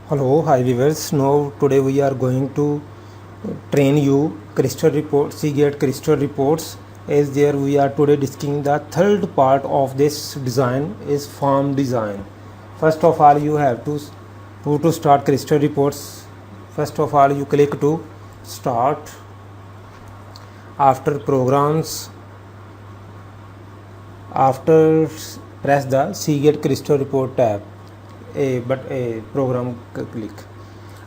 Hello, hi viewers. Now today we are going to train you crystal report, Seagate crystal reports. As there we are today discussing the third part of this design is form design. First of all, you have to start crystal reports. First of all, you click to start. After programs, after press the Seagate crystal report tab. A program click.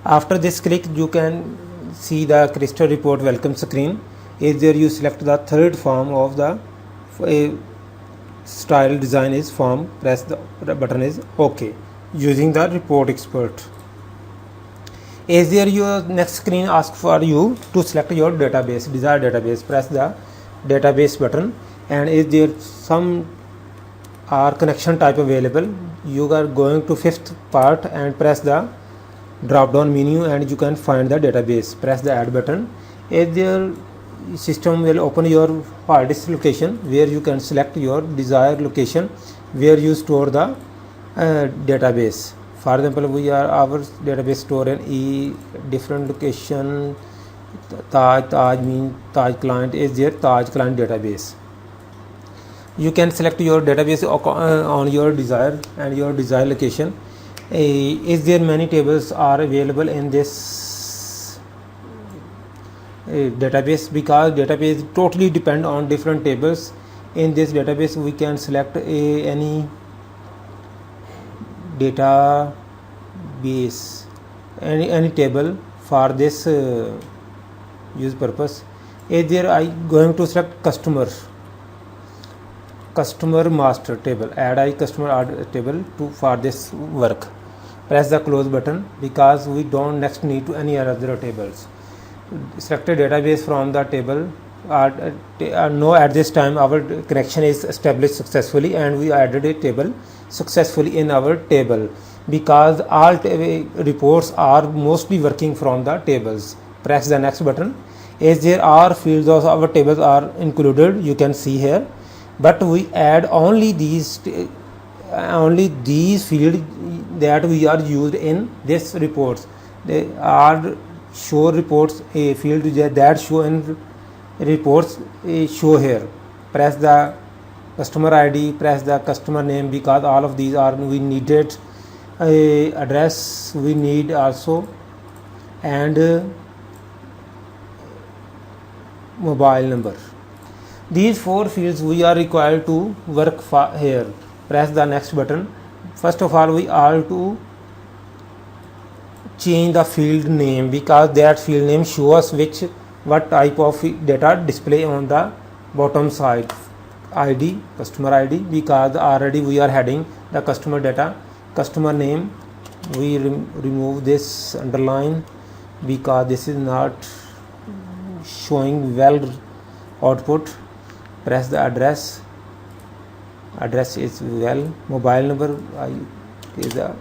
After this click, you can see the crystal report welcome screen. Is there you select the third form of the style design is form. Press the button is OK using the report expert. Is there your next screen asks for you to select your database, desired database. Press the database button, and is there some connection type available. You are going to fifth part and press the drop down menu and you can find the database. Press the add button. As your system will open your hard disk location where you can select your desired location where you store the database. For example, our database store in different location. Taj client is there. Taj client database. You can select your database on your desire and your desired location. Is there many tables are available in this database? Because database totally depend on different tables. In this database we can select any database, any table for this use purpose. Is there I going to select customer master table, add customer table for this work. Press the close button because we don't next need to any other tables. Select a database from the table. No, at this time our connection is established successfully and we added a table successfully in our table because all reports are mostly working from the tables. Press the next button. As there are fields of our tables are included, you can see here, but we add only these fields that we are used in this reports. They are show reports a field that show in reports show here. Press the customer ID, press the customer name because all of these are we needed address we need also, and mobile number. These four fields we are required to work here. Press the next button. First of all, we are to change the field name because that field name shows what type of data display on the bottom side. ID, customer ID, because already we are having the customer data. Customer name, we remove this underline because this is not showing well output. Press the address is well. Mobile number is a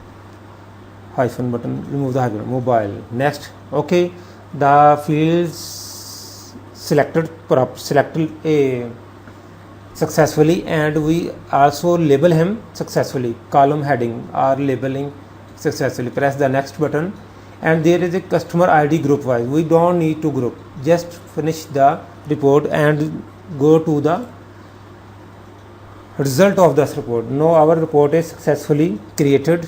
hyphen button, remove the hyphen. Mobile. Next. Okay, the fields selected a successfully, and we also label him successfully. Column heading are labeling successfully. Press the next button, and there is a customer ID group wise. We don't need to group, just finish the report and go to the result of this report. Now our report is successfully created.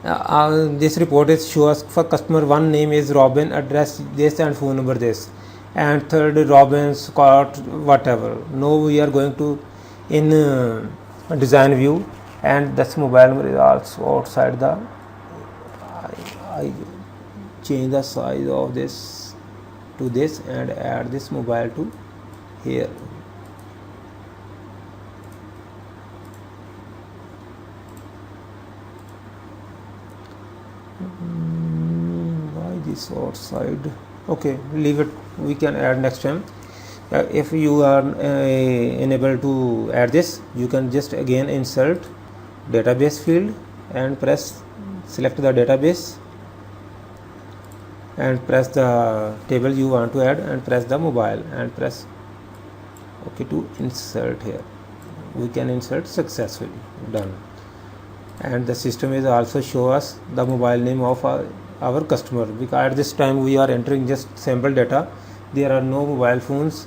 This report is shows for customer one name is Robin, address this and phone number this, and third Robin Scott whatever. Now we are going to in design view, and this mobile number is also outside the I change the size of this to this and add this mobile to here. Why this outside? Okay, leave it. We can add next time. If you are unable to add this, you can just again insert database field and press select the database and press the table you want to add and press the mobile and press OK to insert here. We can insert successfully. Done. and the system is also show us the mobile name of our customer, because at this time we are entering just sample data. There are no mobile phones,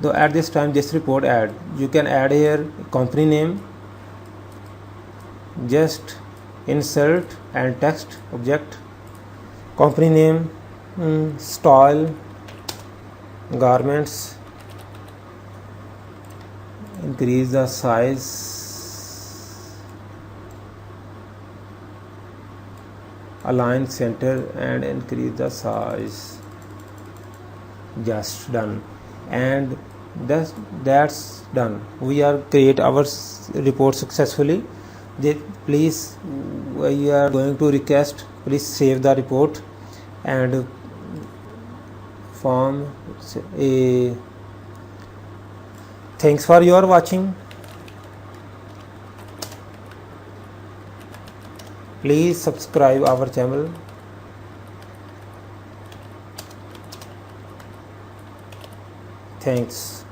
though at this time this report add, you can add here company name, just insert and text object, company name, style, garments, increase the size, align center and increase the size. Just done, and that's done. We are create our report successfully. Please, we are going to request, please save the report and form a. Thanks for your watching. Please subscribe our channel. Thanks.